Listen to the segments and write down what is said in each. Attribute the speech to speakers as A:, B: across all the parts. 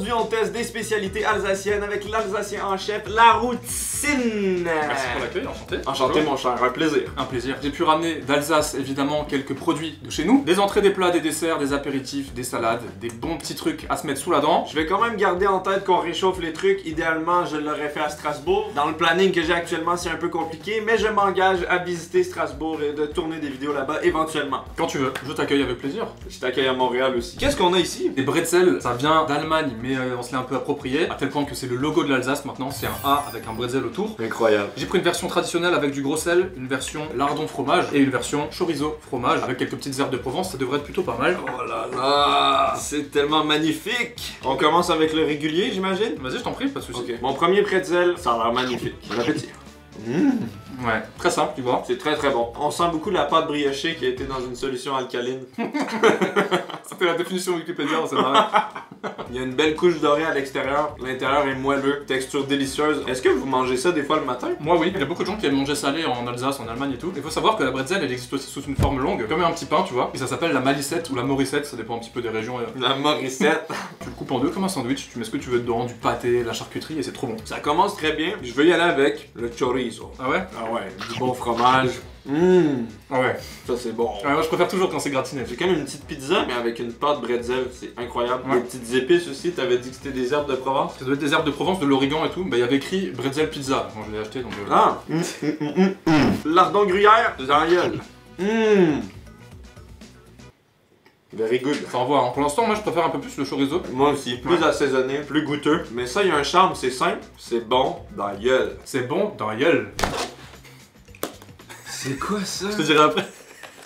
A: Aujourd'hui, on teste des spécialités alsaciennes avec l'Alsacien en chef, la routine.
B: Merci pour l'accueil, enchanté.
A: Enchanté mon cher, un plaisir.
B: Un plaisir. J'ai pu ramener d'Alsace évidemment quelques produits de chez nous. Des entrées, des plats, des desserts, des apéritifs, des salades, des bons petits trucs à se mettre sous la dent.
A: Je vais quand même garder en tête qu'on réchauffe les trucs. Idéalement, je l'aurais fait à Strasbourg. Dans le planning que j'ai actuellement, c'est un peu compliqué, mais je m'engage à visiter Strasbourg et de tourner des vidéos là-bas éventuellement.
B: Quand tu veux, je t'accueille avec plaisir.
A: Je t'accueille à Montréal aussi. Qu'est-ce qu'on a ici?
B: Des bretzels, ça vient d'Allemagne, mais on se l'est un peu approprié, à tel point que c'est le logo de l'Alsace maintenant, c'est un A avec un bretzel autour.
A: Incroyable.
B: J'ai pris une version traditionnelle avec du gros sel, une version lardon fromage et une version chorizo fromage avec quelques petites herbes de Provence, ça devrait être plutôt pas mal.
A: Oh là là, c'est tellement magnifique. On commence avec le régulier, j'imagine?
B: Vas-y, je t'en prie, pas de soucis.
A: Ok. Mon premier pretzel, ça a l'air magnifique. Bon appétit.
B: Ouais, très simple, tu vois.
A: C'est très très bon. On sent beaucoup la pâte briochée qui a été dans une solution alcaline.
B: C'était la définition Wikipédia, on s'est marré.
A: Il y a une belle couche dorée à l'extérieur. L'intérieur est moelleux, texture délicieuse. Est-ce que vous mangez ça des fois le matin?
B: Moi oui, il y a beaucoup de gens qui aiment manger salé en Alsace, en Allemagne et tout. Il faut savoir que la bretzel, elle existe aussi sous une forme longue, comme un petit pain, tu vois. Et ça s'appelle la malissette ou la morissette, ça dépend un petit peu des régions.
A: La morissette.
B: Tu le coupes en deux comme un sandwich, tu mets ce que tu veux dedans, du pâté, la charcuterie et c'est trop bon.
A: Ça commence très bien. Je veux y aller avec le chorizo.
B: Ah ouais?
A: Ah ouais, du bon fromage.
B: Ah ouais.
A: Ça c'est bon.
B: Ouais, moi je préfère toujours quand c'est gratiné.
A: J'ai quand même une petite pizza, mais avec une pâte bretzel, c'est incroyable.
B: Ouais.
A: Des petites épices aussi, t'avais dit que c'était des herbes de Provence?
B: Ça doit être des herbes de Provence, de l'origan et tout. Bah il y avait écrit bretzel pizza quand je l'ai acheté donc.
A: Ah! Lardon gruyère, dans la gueule. Very good.
B: Ça envoie, hein. Pour l'instant, moi je préfère un peu plus le chorizo.
A: Moi aussi, plus assaisonné, plus goûteux. Mais ça, il y a un charme, c'est simple, c'est bon dans la gueule.
B: C'est bon dans la gueule.
A: C'est quoi ça?
B: Je te dirai après.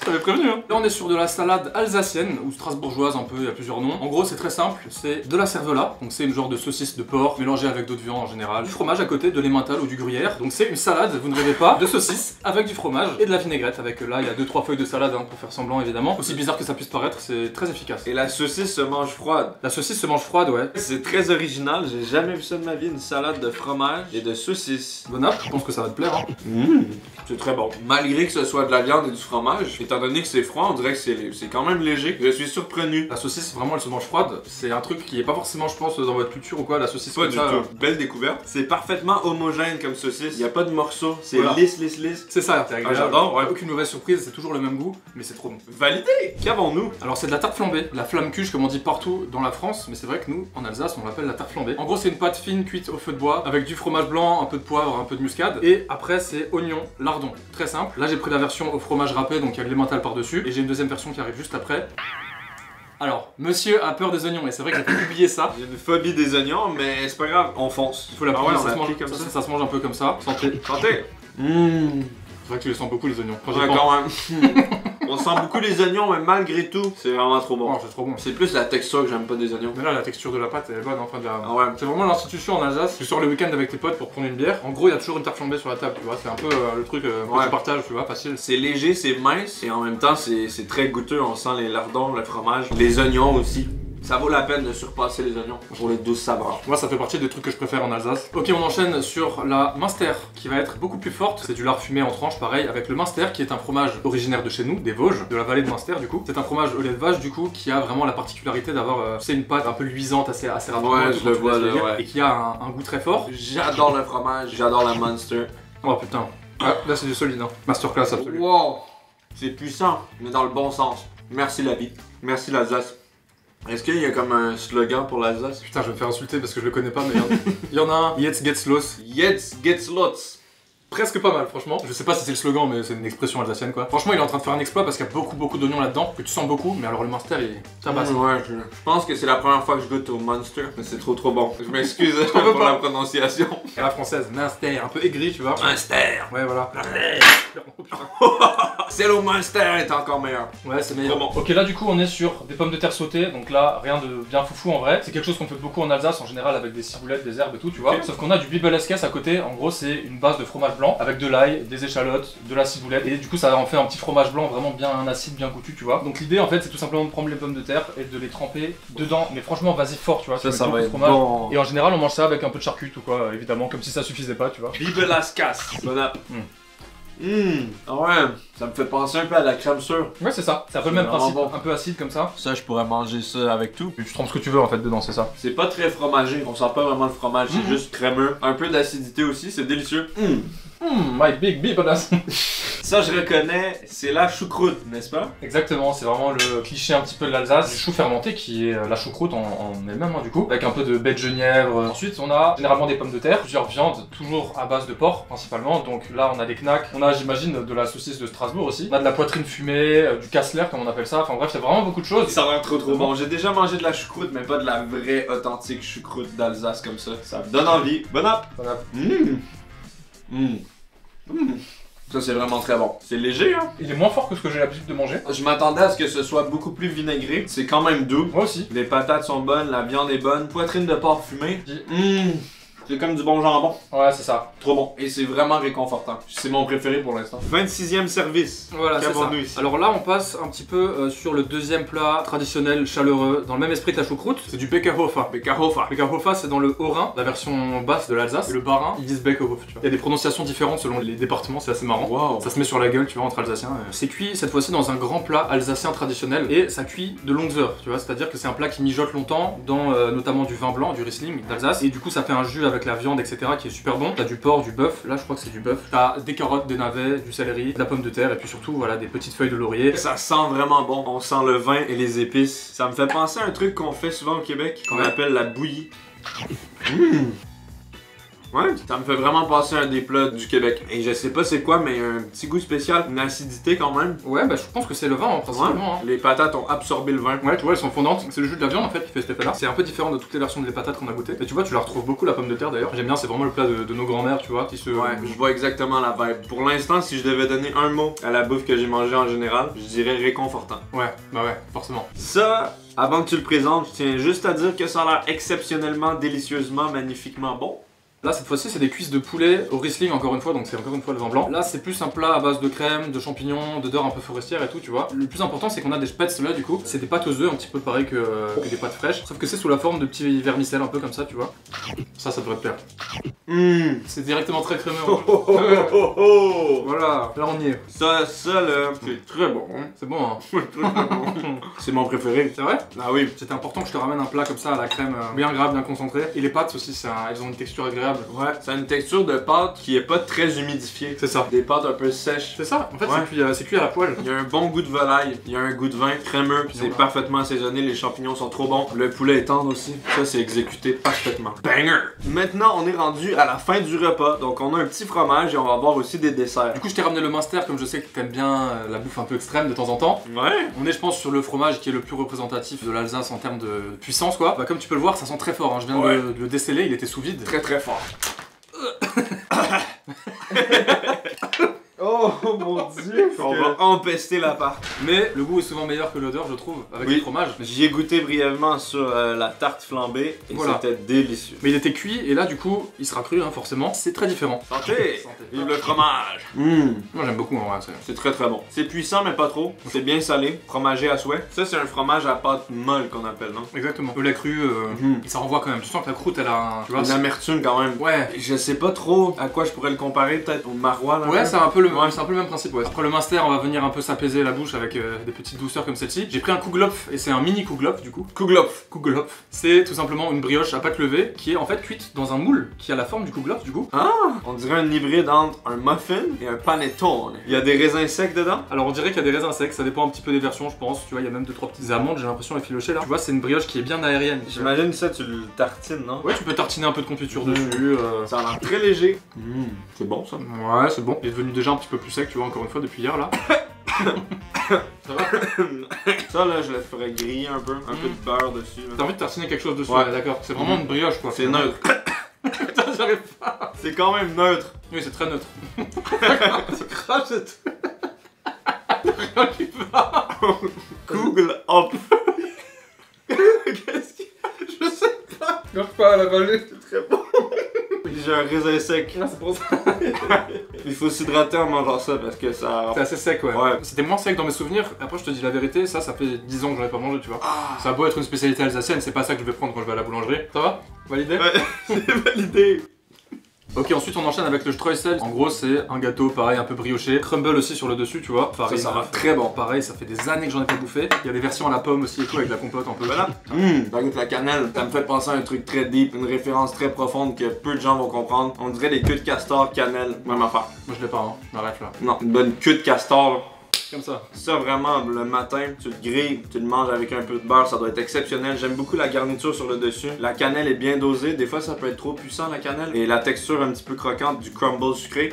B: Je t'avais prévenu, hein. Là on est sur de la salade alsacienne ou strasbourgeoise un peu, il y a plusieurs noms. En gros c'est très simple, c'est de la cervelas, donc c'est une genre de saucisse de porc mélangée avec d'autres viandes en général. Du fromage à côté, de l'emmental ou du gruyère. Donc c'est une salade, vous ne rêvez pas, de saucisse avec du fromage et de la vinaigrette avec là il y a 2-3 feuilles de salade hein, pour faire semblant évidemment. Aussi bizarre que ça puisse paraître, c'est très efficace.
A: Et la saucisse se mange froide.
B: La saucisse se mange froide, ouais.
A: C'est très original, j'ai jamais vu ça de ma vie, une salade de fromage et de saucisse.
B: Bon app, je pense que ça va te plaire. Hein.
A: C'est très bon. Malgré que ce soit de la viande et du fromage, étant donné que c'est froid, on dirait que c'est quand même léger. Je suis surpris.
B: La saucisse, vraiment, elle se mange froide. C'est un truc qui est pas forcément, je pense, dans votre culture ou quoi. La saucisse
A: Pas
B: comme
A: du
B: ça.
A: tout. Belle découverte. C'est parfaitement homogène comme saucisse. Il n'y a pas de morceaux. C'est
B: Voilà.
A: lisse.
B: C'est ça, c'est agréable.
A: j'adore, ouais.
B: Aucune mauvaise surprise, c'est toujours le même goût, mais c'est trop bon.
A: Validé. Qu'avons-nous?
B: Alors c'est de la tarte flambée, la flamme cuche comme on dit partout dans la France, mais c'est vrai que nous, en Alsace, on l'appelle la tarte flambée. En gros, c'est une pâte fine cuite au feu de bois, avec du fromage blanc, un peu de poivre, un peu de muscade, et après c'est oignon, lardon. Très simple. Là j'ai pris la version au fromage râpé, donc il y a de l'emmental par-dessus, et j'ai une deuxième version qui arrive juste après. Alors, monsieur a peur des oignons, et c'est vrai que j'ai pu oublier ça.
A: J'ai une phobie des oignons, mais c'est pas grave, on fonce.
B: Il faut la
A: Ah
B: prendre,
A: ouais, on
B: ça, se mange,
A: comme ça.
B: ça se mange un peu comme ça. Santé.
A: Santé.
B: C'est vrai que tu les sens beaucoup les oignons. Quand j'y
A: Ouais,
B: pense.
A: quand même. On sent beaucoup les oignons, mais malgré tout, c'est vraiment trop bon.
B: Oh, c'est trop bon.
A: C'est plus la texture que j'aime pas des oignons.
B: Mais là, la texture de la pâte, elle est bonne, enfin de la...
A: Ah ouais.
B: C'est vraiment l'institution en Alsace. Tu sors le week-end avec tes potes pour prendre une bière. En gros, il y a toujours une tarte flambée sur la table, tu vois. C'est un peu le truc que
A: Ouais.
B: tu partages, tu vois, facile.
A: C'est léger, c'est mince, et en même temps, c'est très goûteux. On sent les lardons, le fromage, les oignons aussi. Ça vaut la peine de surpasser les oignons pour les douces saveurs.
B: Moi, ça fait partie des trucs que je préfère en Alsace. Ok, on enchaîne sur la Münster, qui va être beaucoup plus forte. C'est du lard fumé en tranches, pareil, avec le Münster, qui est un fromage originaire de chez nous, des Vosges, de la vallée de Münster, du coup. C'est un fromage au lait de vache, du coup, qui a vraiment la particularité d'avoir, c'est une pâte un peu luisante, assez rapidement.
A: Ouais,
B: tu
A: je
B: vois,
A: le
B: tu
A: vois,
B: laisses
A: là,
B: lire,
A: ouais.
B: et qui a un goût très fort.
A: J'adore le fromage, j'adore la Monster.
B: Oh putain. Ah, là, c'est du solide, hein. Masterclass absolu.
A: Wow! C'est puissant, mais dans le bon sens. Merci la vie. Merci l'Alsace. Est-ce qu'il y a comme un slogan pour l'Alsace?
B: Putain, je vais me faire insulter parce que je le connais pas, mais il y en a un. Jetzt geht's los.
A: Jetzt geht's los.
B: Presque pas mal, franchement. Je sais pas si c'est le slogan, mais c'est une expression alsacienne, quoi. Franchement, il est en train de faire un exploit parce qu'il y a beaucoup d'oignons là-dedans, que tu sens beaucoup, mais alors le Münster, il tabasse.
A: Ouais, je pense que c'est la première fois que je goûte au Monster, mais c'est trop bon. Je m'excuse
B: T'en veux
A: pour
B: pas.
A: la prononciation.
B: Et la française, Münster, un peu aigri, tu vois.
A: Monster.
B: Ouais, voilà.
A: C'est le Monster est encore meilleur.
B: Ouais, c'est meilleur.
A: Trop bon.
B: Ok, là, du coup, on est sur des pommes de terre sautées, donc là, rien de bien foufou en vrai. C'est quelque chose qu'on fait beaucoup en Alsace, en général, avec des ciboulettes, des herbes et tout, tu vois.
A: Ok.
B: Sauf qu'on a du bibeleskes à côté. En gros, c'est une base de fromage blanc avec de l'ail, des échalotes, de la ciboulette, et du coup, ça en fait un petit fromage blanc vraiment bien acide, bien goûtu, tu vois. Donc l'idée, en fait, c'est tout simplement de prendre les pommes de terre et de les tremper dedans. Mais franchement, vas-y fort, tu vois. Tu mets beaucoup de fromage.
A: bon.
B: Et en général, on mange ça avec un peu de charcut ou quoi, évidemment, comme si ça suffisait pas, tu vois.
A: Vive las casses. Bon app. Ah ouais, ça me fait penser un peu à la crème sûre.
B: Ouais, c'est ça. C'est un peu le même
A: vraiment
B: principe,
A: bon.
B: un peu acide comme ça.
A: Ça, je pourrais manger ça avec tout.
B: Et tu trempes ce que tu veux en fait dedans, c'est ça.
A: C'est pas très fromagé, on sent pas vraiment le fromage, c'est juste crémeux. Un peu d'acidité aussi, c'est délicieux.
B: My big bibadas.
A: Ça, je reconnais, c'est la choucroute, n'est-ce pas?
B: Exactement, c'est vraiment le cliché un petit peu de l'Alsace, du chou fermenté qui est la choucroute en elle-même du coup, avec un peu de baie de genièvre. Ensuite on a généralement des pommes de terre, plusieurs viandes, toujours à base de porc principalement, donc là on a des knacks, on a j'imagine de la saucisse de Strasbourg aussi, on a de la poitrine fumée, du kassler comme on appelle ça, enfin bref c'est vraiment beaucoup de choses.
A: Ça a l'air trop bon. J'ai déjà mangé de la choucroute, mais pas de la vraie authentique choucroute d'Alsace comme ça. Ça me donne envie. Bon app! Ça c'est vraiment très bon. C'est léger hein?
B: Il est moins fort que ce que j'ai l'habitude de manger.
A: Je m'attendais à ce que ce soit beaucoup plus vinaigré. C'est quand même doux.
B: Moi aussi.
A: Les patates sont bonnes, la viande est bonne. Poitrine de porc fumée. C'est comme du bon jambon.
B: Ouais, c'est ça.
A: Trop bon. Et c'est vraiment réconfortant. C'est mon préféré pour l'instant. 26e service.
B: Voilà, c'est ça.
A: Ici.
B: Alors là, on passe un petit peu sur le deuxième plat traditionnel, chaleureux, dans le même esprit que la choucroute. C'est du Bäckerhofer. Bäckerhofer, c'est dans le Haut-Rhin, la version basse de l'Alsace. Et le Bas-Rhin, ils disent Bäckerhof, tu vois. Il y a des prononciations différentes selon les départements, c'est assez marrant.
A: Wow.
B: Ça se met sur la gueule, tu vois, entre Alsaciens. C'est cuit cette fois-ci dans un grand plat alsacien traditionnel et ça cuit de longues heures, tu vois. C'est-à-dire que c'est un plat qui mijote longtemps dans notamment du vin blanc, du Riesling d'Alsace. Et du coup, ça fait un jus avec la viande, etc. qui est super bon. T'as du porc, du bœuf, là je crois que c'est du bœuf. T'as des carottes, des navets, du céleri, de la pomme de terre et puis surtout voilà des petites feuilles de laurier.
A: Ça sent vraiment bon. On sent le vin et les épices. Ça me fait penser à un truc qu'on fait souvent au Québec, qu'on appelle la bouillie. Ouais, ça me fait vraiment penser à un des plats du Québec. Et je sais pas c'est quoi, mais un petit goût spécial, une acidité quand même.
B: Ouais, bah je pense que c'est le vin principalement.
A: Les patates ont absorbé le vin.
B: Ouais, tu vois, elles sont fondantes. C'est le jus de la viande en fait qui fait cet effet-là. C'est un peu différent de toutes les versions des patates qu'on a goûté. Et tu vois, tu la retrouves beaucoup la pomme de terre d'ailleurs. J'aime bien, c'est vraiment le plat de nos grands-mères, tu vois, qui se.
A: Ouais, je vois exactement la vibe. Pour l'instant, si je devais donner un mot à la bouffe que j'ai mangée en général, je dirais réconfortant.
B: Ouais, bah ouais, forcément.
A: Ça, avant que tu le présentes, je tiens juste à dire que ça a l'air exceptionnellement, délicieusement, magnifiquement bon.
B: Là, cette fois-ci, c'est des cuisses de poulet au Riesling, encore une fois, donc c'est encore une fois le vin blanc. Là, c'est plus un plat à base de crème, de champignons, d'odeur un peu forestière et tout, tu vois. Le plus important, c'est qu'on a des spätzle là, du coup. C'est des pâtes aux œufs, un petit peu pareil que des pâtes fraîches, sauf que c'est sous la forme de petits vermicelles, un peu comme ça, tu vois. Ça devrait te plaire. C'est directement très crémeux. Voilà, là on y est.
A: Ça là, c'est très bon.
B: C'est bon, hein.
A: C'est mon préféré.
B: C'est vrai?
A: Ah oui.
B: C'était important que je te ramène un plat comme ça à la crème bien grave, bien concentré. Et les pâtes aussi, elles ont une texture agréable.
A: Ouais, c'est une texture de pâte qui est pas très humidifiée.
B: C'est ça.
A: Des pâtes un peu sèches.
B: C'est ça, en fait
A: Ouais.
B: c'est cuit à la poêle.
A: Il y a un bon goût de volaille, il y a un goût de vin crémeux, c'est parfaitement assaisonné, les champignons sont trop bons. Le poulet est tendre aussi, ça c'est exécuté parfaitement. Banger! Maintenant on est rendu à la fin du repas, donc on a un petit fromage et on va avoir aussi des desserts.
B: Du coup je t'ai ramené le Munster comme je sais que t'aimes bien la bouffe un peu extrême de temps en temps.
A: Ouais.
B: On est je pense sur le fromage qui est le plus représentatif de l'Alsace en termes de puissance quoi. Bah comme tu peux le voir ça sent très fort, hein. Je viens de le déceler, il était sous vide.
A: Très très fort. Oh mon dieu! On va empester la part.
B: Mais le goût est souvent meilleur que l'odeur je trouve avec le fromage.
A: J'y ai goûté brièvement sur la tarte flambée et c'était délicieux.
B: Mais il était cuit et là du coup il sera cru hein, forcément. C'est très différent.
A: Santé! Vive le fromage!
B: Moi j'aime beaucoup en vrai.
A: C'est très très bon. C'est puissant mais pas trop. C'est bien salé, fromagé à souhait. Ça c'est un fromage à pâte molle qu'on appelle, non?
B: Exactement. Le lait cru, ça renvoie quand même. Tu sens que la croûte elle a tu vois,
A: une amertume quand même.
B: Ouais.
A: Je sais pas trop à quoi je pourrais le comparer, peut-être au maroilles.
B: Ouais, c'est un peu le même principe. Ouais. Après le Munster, on va venir un peu s'apaiser la bouche avec des petites douceurs comme celle-ci. J'ai pris un Kugelhopf et c'est un mini Kugelhopf du coup.
A: Kugelhopf.
B: C'est tout simplement une brioche à pâte levée qui est en fait cuite dans un moule qui a la forme du Kugelhopf du coup.
A: Ah, on dirait un hybride entre un muffin et un panettone. Il y a des raisins secs dedans?
B: Alors on dirait qu'il y a des raisins secs, ça dépend un petit peu des versions je pense. Tu vois, il y a même 2-3 petites amandes, j'ai l'impression effilochées là. Tu vois, c'est une brioche qui est bien aérienne.
A: J'imagine ça, tu le tartines, non?
B: Ouais, tu peux tartiner un peu de confiture dessus.
A: Ça a l'air très léger. C'est bon ça.
B: Ouais, c'est bon. Il est devenu déjà un petit peu plus sec, tu vois, encore une fois depuis hier là. Ça va?
A: Ça là, je le ferais griller un peu de beurre dessus.
B: T'as envie de tartiner quelque chose dessus,
A: ouais.
B: D'accord. C'est vraiment une brioche quoi.
A: C'est neutre.
B: Putain, j'arrive pas.
A: C'est quand même neutre.
B: Oui, c'est très neutre. C'est grave, c'est tout. Rien qui va.
A: Kugelhopf. Qu'est-ce que... Je sais pas.
B: Garde pas à la volée.
A: C'est très bon. J'ai un raisin sec.
B: Ah, c'est pour ça.
A: Il faut s'hydrater en mangeant ça parce que ça...
B: C'est assez sec, ouais. C'était moins sec dans mes souvenirs. Après, je te dis la vérité, ça fait 10 ans que j'en ai pas mangé, tu vois. Ça a beau être une spécialité alsacienne, c'est pas ça que je vais prendre quand je vais à la boulangerie. Ça va? Validé?
A: Ouais, c'est validé.
B: Ok, ensuite on enchaîne avec le streusel. En gros, c'est un gâteau pareil, un peu brioché. Crumble aussi sur le dessus, tu vois. Farine,
A: Ça va très bon.
B: Pareil, ça fait des années que j'en ai pas bouffé. Il y a des versions à la pomme aussi et tout avec la compote un peu.
A: Voilà. Ça goûte la cannelle. Ça me fait penser à un truc très deep, une référence très profonde que peu de gens vont comprendre. On dirait des queues de castor, cannelle, même affaire.
B: Moi je l'ai pas, hein. Arrête là.
A: Non, une bonne queue de castor.
B: Comme ça.
A: Ça vraiment, le matin, tu le grilles, tu le manges avec un peu de beurre, ça doit être exceptionnel. J'aime beaucoup la garniture sur le dessus. La cannelle est bien dosée, des fois ça peut être trop puissant la cannelle. Et la texture un petit peu croquante du crumble sucré.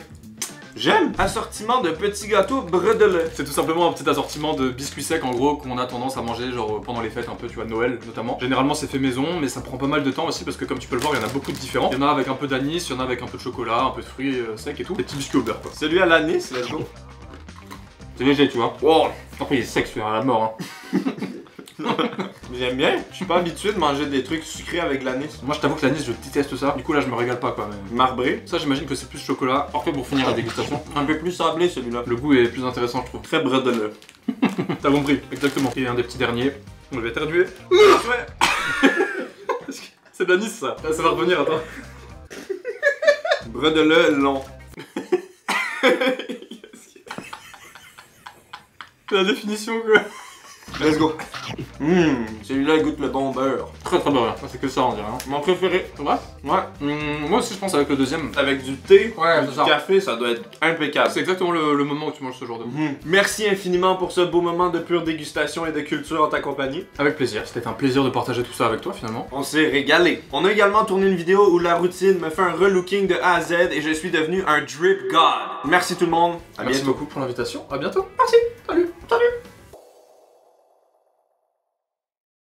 A: J'aime! Assortiment de petits gâteaux bredele.
B: C'est tout simplement un petit assortiment de biscuits secs en gros qu'on a tendance à manger genre pendant les fêtes un peu, tu vois, Noël notamment. Généralement c'est fait maison mais ça prend pas mal de temps aussi parce que comme tu peux le voir il y en a beaucoup de différents. Il y en a avec un peu d'anis, il y en a avec un peu de chocolat, un peu de fruits secs et tout. Des petits biscuits au beurre quoi.
A: Celui à l'anis, let's go.
B: C'est léger tu vois.
A: Wow!
B: Après il est sec celui à la mort hein.
A: J'aime bien, je suis pas habitué de manger des trucs sucrés avec de l'anis.
B: Moi je t'avoue que l'anis je déteste ça. Du coup là je me régale pas quoi. Mais...
A: Marbré.
B: Ça j'imagine que c'est plus chocolat. Parfait pour finir la dégustation.
A: Un peu plus sablé celui-là.
B: Le goût est plus intéressant je trouve.
A: Très bredele.
B: T'as compris, exactement. Et un des petits derniers. On va éternuer. C'est de l'anis ça. Ça va revenir, attends.
A: Bredele long.
B: C'est la définition quoi.
A: Let's go. Celui-là il goûte le bon beurre.
B: Très très bon. C'est que ça on dirait. Hein.
A: Mon préféré.
B: Ouais.
A: Ouais.
B: Moi aussi je pense avec le deuxième.
A: Avec du thé,
B: Ouais,
A: du
B: c'est ça.
A: café, ça doit être impeccable.
B: C'est exactement le moment où tu manges ce genre de...
A: Merci infiniment pour ce beau moment de pure dégustation et de culture en ta compagnie.
B: Avec plaisir. C'était un plaisir de partager tout ça avec toi finalement.
A: On s'est régalé. On a également tourné une vidéo où la routine me fait un relooking de A à Z et je suis devenu un drip god. Merci tout le monde. À
B: Merci
A: bientôt.
B: beaucoup pour l'invitation. À bientôt.
A: Merci.
B: Salut.
A: Salut.